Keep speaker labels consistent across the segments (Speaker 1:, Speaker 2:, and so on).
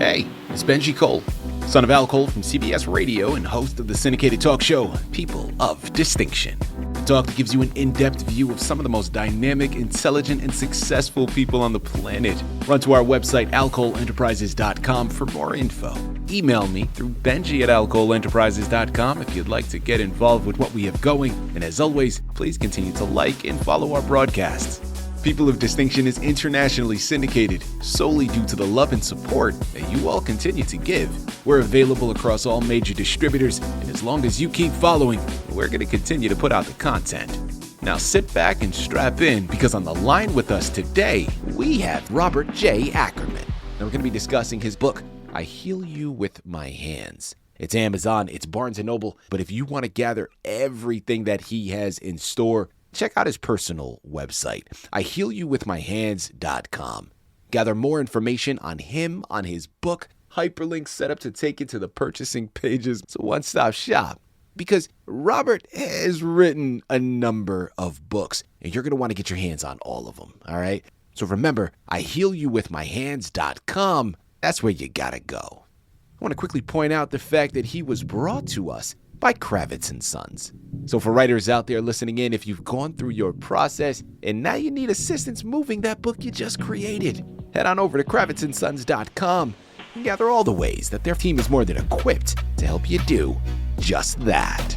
Speaker 1: Hey, it's Benji Cole, son of Al Cole from CBS Radio and host of the syndicated talk show, People of Distinction. A talk that gives you an in-depth view of some of the most dynamic, intelligent, and successful people on the planet. Run to our website, alcoleenterprises.com, for more info. Email me through benji@alcoleenterprises.com if you'd like to get involved with what we have going. And as always, please continue to like and follow our broadcasts. People of Distinction is internationally syndicated solely due to the love and support that you all continue to give. We're available across all major distributors, and as long as you keep following, we're going to continue to put out the content. Now sit back and strap in, because on the line with us today, we have Robert J. Ackerman. Now we're going to be discussing his book, I Heal You With My Hands. It's Amazon, it's Barnes & Noble, but if you want to gather everything that he has in store, check out his personal website, IHealYouWithMyHands.com. Gather more information on him, on his book, hyperlinks set up to take you to the purchasing pages. It's a one-stop shop. Because Robert has written a number of books, and you're going to want to get your hands on all of them, all right? So remember, IHealYouWithMyHands.com. That's where you got to go. I want to quickly point out the fact that he was brought to us by Kravitz and Sons. So for writers out there listening in, if you've gone through your process and now you need assistance moving that book you just created, head on over to KravitzandSons.com and gather all the ways that their team is more than equipped to help you do just that.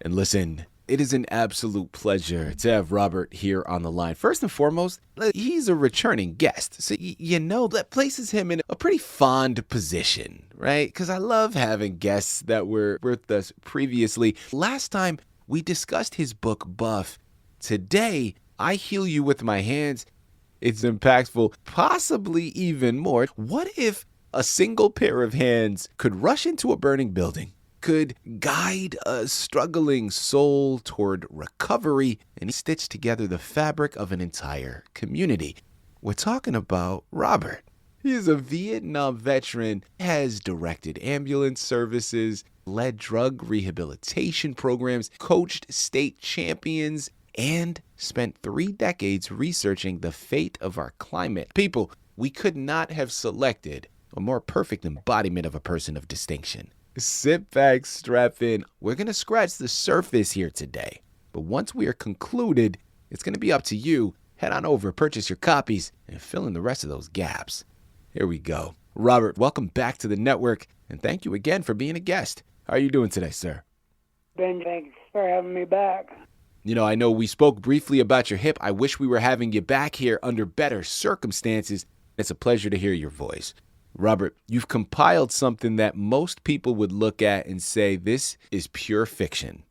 Speaker 1: And listen, it is an absolute pleasure to have Robert here on the line. First and foremost, he's a returning guest. So, that places him in a pretty fond position, right? Because I love having guests that were with us previously. Last time, we discussed his book, Buff. Today, I Heal You With My Hands. It's impactful, possibly even more. What if a single pair of hands could rush into a burning building, could guide a struggling soul toward recovery, and stitch together the fabric of an entire community? We're talking about Robert. He is a Vietnam veteran, has directed ambulance services, led drug rehabilitation programs, coached state champions, and spent 3 decades researching the fate of our climate. People, we could not have selected a more perfect embodiment of a person of distinction. Sit back, strap in. We're going to scratch the surface here today. But once we are concluded, it's going to be up to you. Head on over, purchase your copies, and fill in the rest of those gaps. Here we go. Robert, welcome back to the network, and thank you again for being a guest. How are you doing today, sir?
Speaker 2: Ben, thanks for having me back.
Speaker 1: I know we spoke briefly about your hip. I wish we were having you back here under better circumstances. It's a pleasure to hear your voice. Robert, you've compiled something that most people would look at and say, this is pure fiction.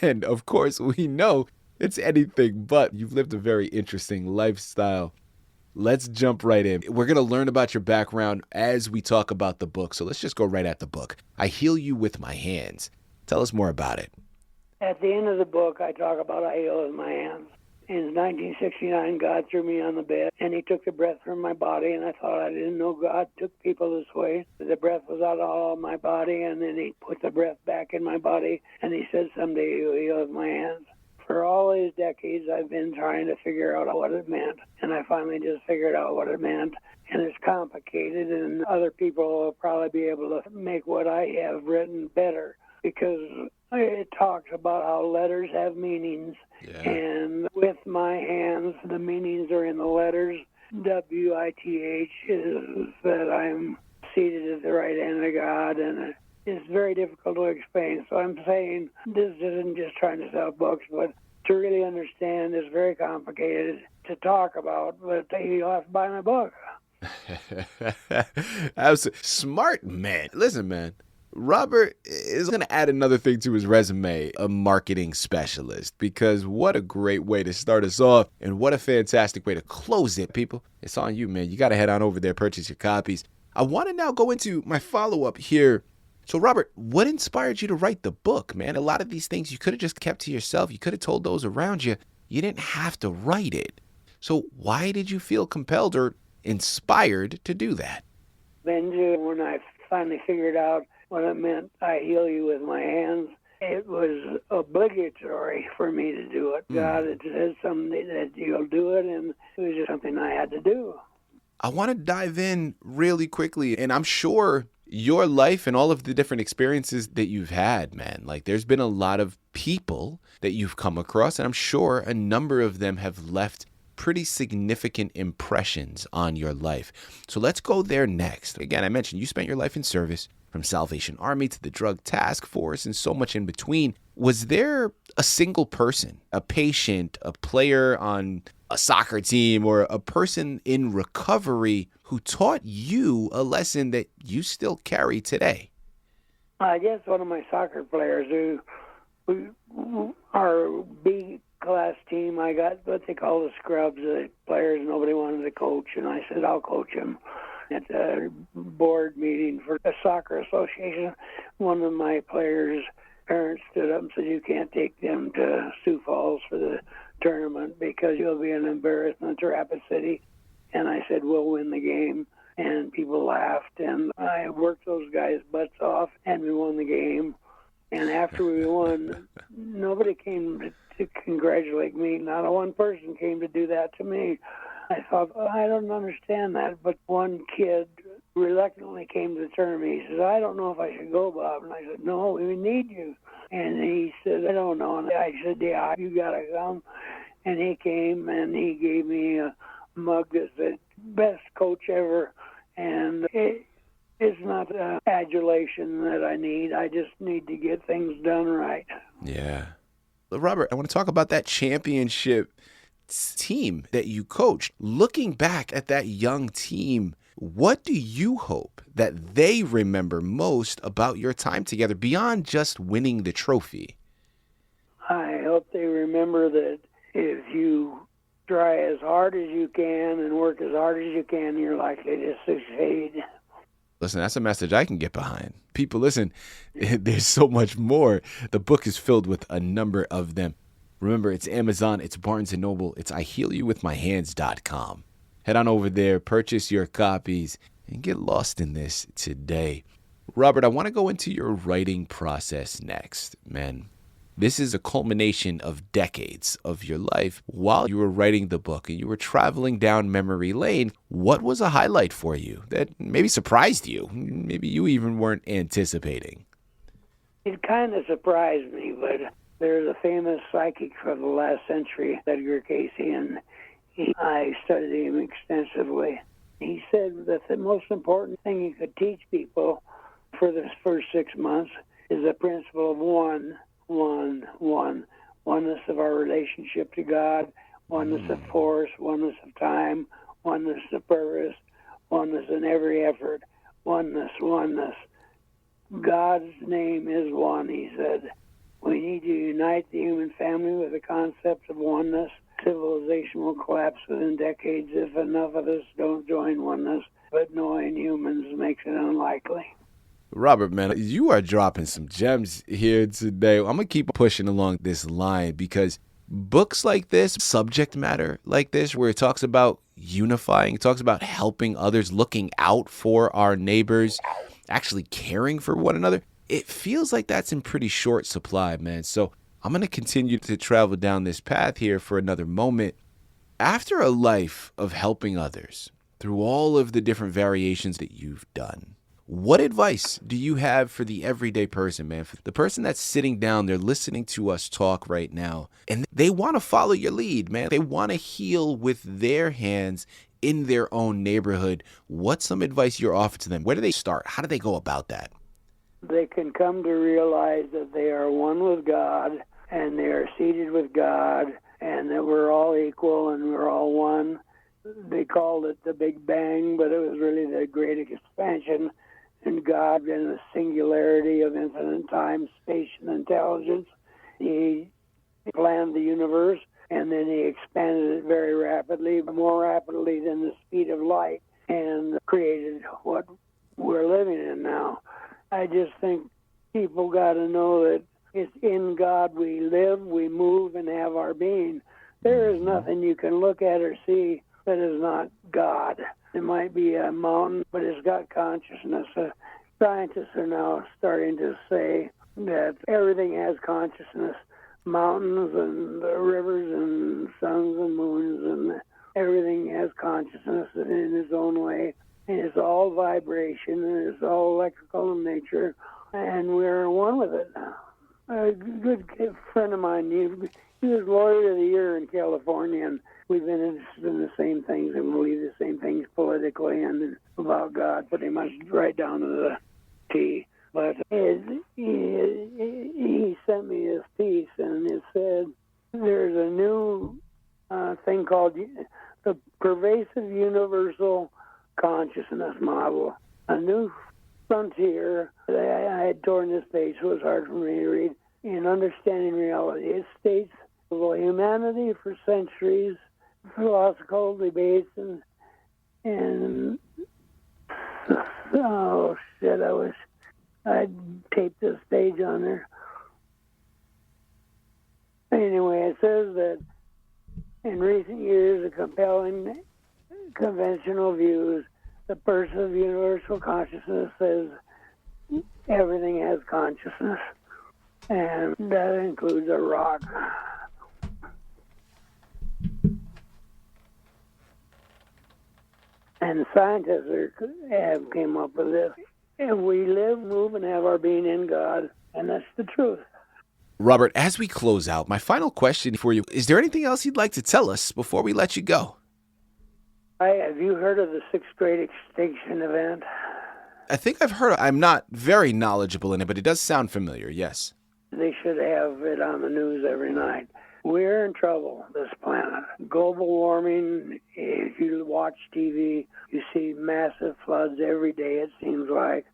Speaker 1: And of course, we know it's anything but. You've lived a very interesting lifestyle. Let's jump right in. We're going to learn about your background as we talk about the book. So let's just go right at the book. I Heal You With My Hands. Tell us more about it.
Speaker 2: At the end of the book, I talk about I heal with my hands. In 1969, God threw me on the bed, and he took the breath from my body, and I thought I didn't know God took people this way. The breath was out of all of my body, and then he put the breath back in my body, and he said, someday you'll heal with my hands. For all these decades, I've been trying to figure out what it meant, and I finally just figured out what it meant. And it's complicated, and other people will probably be able to make what I have written better, because it talks about how letters have meanings. Yeah. And with my hands, the meanings are in the letters. WITH is that I'm seated at the right hand of God, and it's very difficult to explain. So I'm saying this isn't just trying to sell books, but to really understand is very complicated to talk about, but you'll have to buy my book.
Speaker 1: Smart man. Listen, man. Robert is going to add another thing to his resume, a marketing specialist, because what a great way to start us off, and what a fantastic way to close it, people. It's on you, man. You got to head on over there, purchase your copies. I want to now go into my follow-up here. So, Robert, what inspired you to write the book, man? A lot of these things you could have just kept to yourself. You could have told those around you. You didn't have to write it. So why did you feel compelled or inspired to do that?
Speaker 2: Benji, when I finally figured out what it meant, I heal you with my hands, it was obligatory for me to do it. God had said something that you'll do it, and it was just something I had to do.
Speaker 1: I want to dive in really quickly, and I'm sure your life and all of the different experiences that you've had, man, like there's been a lot of people that you've come across, and I'm sure a number of them have left pretty significant impressions on your life. So let's go there next. Again, I mentioned you spent your life in service, from Salvation Army to the Drug Task Force and so much in between. Was there a single person, a patient, a player on a soccer team, or a person in recovery who taught you a lesson that you still carry today?
Speaker 2: I guess one of my soccer players who our B class team, I got what they call the scrubs, the players nobody wanted to coach, and I said, I'll coach him. At a board meeting for a soccer association, one of my players' parents stood up and said, you can't take them to Sioux Falls for the tournament because you'll be an embarrassment to Rapid City. And I said, we'll win the game. And people laughed, and I worked those guys' butts off, and we won the game. And after we won, nobody came to congratulate me. Not a one person came to do that to me. I thought, I don't understand that. But one kid reluctantly came to the tournament. He says, I don't know if I should go, Bob. And I said, no, we need you. And he said, I don't know. And I said, yeah, you got to come. And he came, and he gave me a mug that said, best coach ever. And it's not adulation that I need. I just need to get things done right.
Speaker 1: Yeah. Robert, I want to talk about that championship team that you coached. Looking back at that young team, what do you hope that they remember most about your time together beyond just winning the trophy?
Speaker 2: I hope they remember that if you try as hard as you can and work as hard as you can, you're likely to succeed.
Speaker 1: Listen, that's a message I can get behind. People, listen, there's so much more. The book is filled with a number of them. Remember, it's Amazon, it's Barnes & Noble, it's IHealYouWithMyHands.com. Head on over there, purchase your copies, and get lost in this today. Robert, I want to go into your writing process next, man. This is a culmination of decades of your life while you were writing the book and you were traveling down memory lane. What was a highlight for you that maybe surprised you? Maybe you even weren't anticipating.
Speaker 2: It kind of surprised me, but there's a famous psychic from the last century, Edgar Casey, and I studied him extensively. He said that the most important thing you could teach people for the first 6 months is the principle of one. Oneness of our relationship to God, oneness of force, oneness of time, oneness of purpose, oneness in every effort, oneness. God's name is one, he said. We need to unite the human family with the concept of oneness. Civilization will collapse within decades if enough of us don't join oneness, but knowing humans makes it unlikely.
Speaker 1: Robert, man, you are dropping some gems here today. I'm going to keep pushing along this line because books like this, subject matter like this, where it talks about unifying, it talks about helping others, looking out for our neighbors, actually caring for one another, it feels like that's in pretty short supply, man. So I'm going to continue to travel down this path here for another moment. After a life of helping others through all of the different variations that you've done, what advice do you have for the everyday person, man? For the person that's sitting down there listening to us talk right now, and they want to follow your lead, man. They want to heal with their hands in their own neighborhood. What's some advice you're offering to them? Where do they start? How do they go about that?
Speaker 2: They can come to realize that they are one with God, and they are seated with God, and that we're all equal and we're all one. They called it the Big Bang, but it was really the great expansion. And God, in the singularity of infinite time, space, and intelligence, he planned the universe, and then he expanded it very rapidly, more rapidly than the speed of light, and created what we're living in now. I just think people got to know that it's in God we live, we move, and have our being. There is nothing you can look at or see that is not God. It might be a mountain, but it's got consciousness. Scientists are now starting to say that everything has consciousness. Mountains and rivers and suns and moons and everything has consciousness in its own way. And it's all vibration, and it's all electrical in nature, and we're one with it. A good friend of mine, he was Lawyer of the Year in California, and we've been interested in the same things and believe the same things politically and about God, pretty much right down to the T. But he sent me this piece, and it said there's a new thing called the pervasive universal consciousness model, a new frontier. I had torn this page, so it was hard for me to read. In understanding reality, it states well, humanity for centuries, philosophical debates, and oh shit, I wish I'd taped this page on there. Anyway, it says that in recent years, the compelling conventional views, the person of universal consciousness says everything has consciousness, and that includes a rock. And scientists have came up with this. And we live, move, and have our being in God, and that's the truth.
Speaker 1: Robert, as we close out, my final question for you, is there anything else you'd like to tell us before we let you go?
Speaker 2: Have you heard of the sixth great extinction event?
Speaker 1: I think I've heard. I'm not very knowledgeable in it, but it does sound familiar, yes.
Speaker 2: They should have it on the news every night. We're in trouble, this planet. Global warming, if you watch TV, you see massive floods every day, it seems like.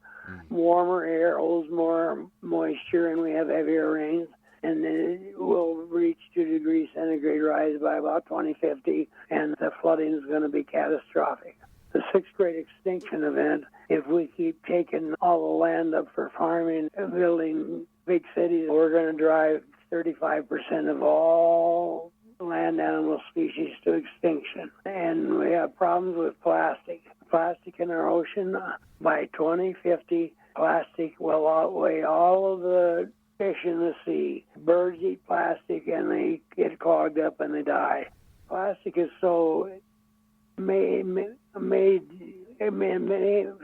Speaker 2: Warmer air holds more moisture, and we have heavier rains. And then it will reach 2 degrees centigrade rise by about 2050, and the flooding is going to be catastrophic. The sixth great extinction event, if we keep taking all the land up for farming and building big cities, we're going to drive 35% of all land animal species to extinction. And we have problems with plastic. Plastic in our ocean, by 2050, plastic will outweigh all of the fish in the sea. Birds eat plastic and they get clogged up and they die. Plastic is so made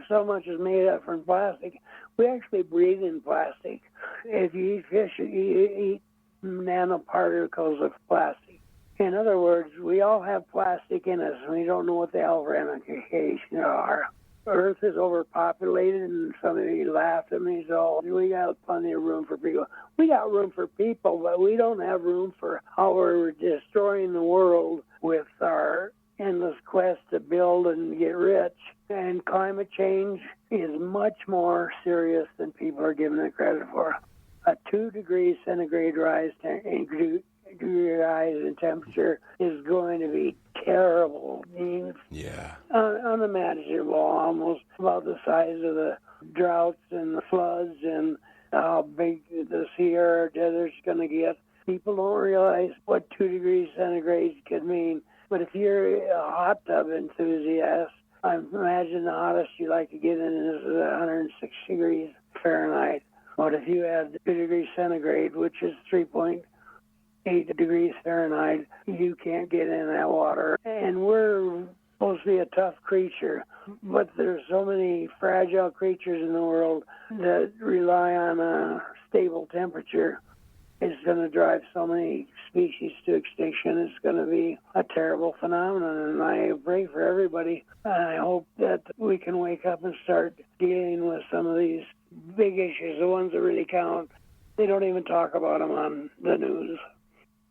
Speaker 2: so much is made up from plastic. We actually breathe in plastic. If you eat fish, you eat nanoparticles of plastic. In other words, we all have plastic in us, and we don't know what the hell ramifications are. Earth is overpopulated, and somebody laughed at me, so we got plenty of room for people. We got room for people, but we don't have room for how we're destroying the world with our endless quest to build and get rich. And climate change is much more serious than people are giving it credit for. A 2 degrees centigrade rise in temperature is going to be terrible. I mean, unimaginable, almost about the size of the droughts and the floods and how big the Sierra Desert's going to get. People don't realize what 2 degrees centigrade could mean. But if you're a hot tub enthusiast, I imagine the hottest you like to get in is 106 degrees Fahrenheit. But if you add 2 degrees centigrade, which is 3.8 degrees Fahrenheit, you can't get in that water. And we're supposed to be a tough creature, but there's so many fragile creatures in the world that rely on a stable temperature. It's going to drive so many species to extinction. It's going to be a terrible phenomenon, and I pray for everybody. I hope that we can wake up and start dealing with some of these big issues, the ones that really count. They don't even talk about them on the news.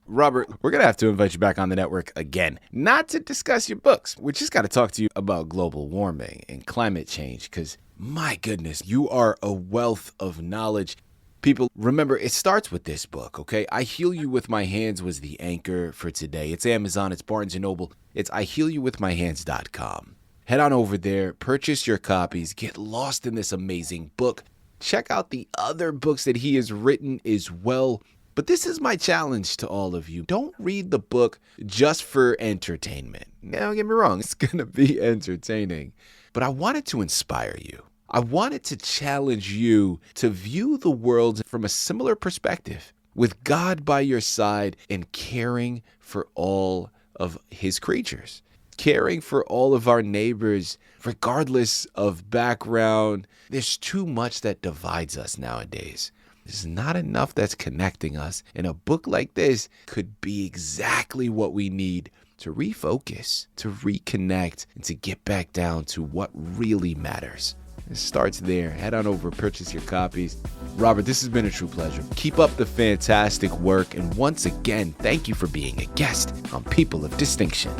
Speaker 1: Robert, we're going to have to invite you back on the network again, not to discuss your books. We just got to talk to you about global warming and climate change, because, my goodness, you are a wealth of knowledge. People, remember, it starts with this book, okay? I Heal You With My Hands was the anchor for today. It's Amazon, it's Barnes & Noble, it's IHealYouWithMyHands.com. Head on over there, purchase your copies, get lost in this amazing book. Check out the other books that he has written as well. But this is my challenge to all of you. Don't read the book just for entertainment. Now, don't get me wrong, it's going to be entertaining. But I wanted to inspire you. I wanted to challenge you to view the world from a similar perspective, with God by your side and caring for all of his creatures. caring for all of our neighbors, regardless of background. There's too much that divides us nowadays. There's not enough that's connecting us. And a book like this could be exactly what we need to refocus, to reconnect, and to get back down to what really matters. It starts there. Head on over, purchase your copies. Robert, this has been a true pleasure. Keep up the fantastic work. And once again, thank you for being a guest on People of Distinction.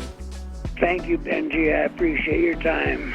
Speaker 2: Thank you, Benji. I appreciate your time.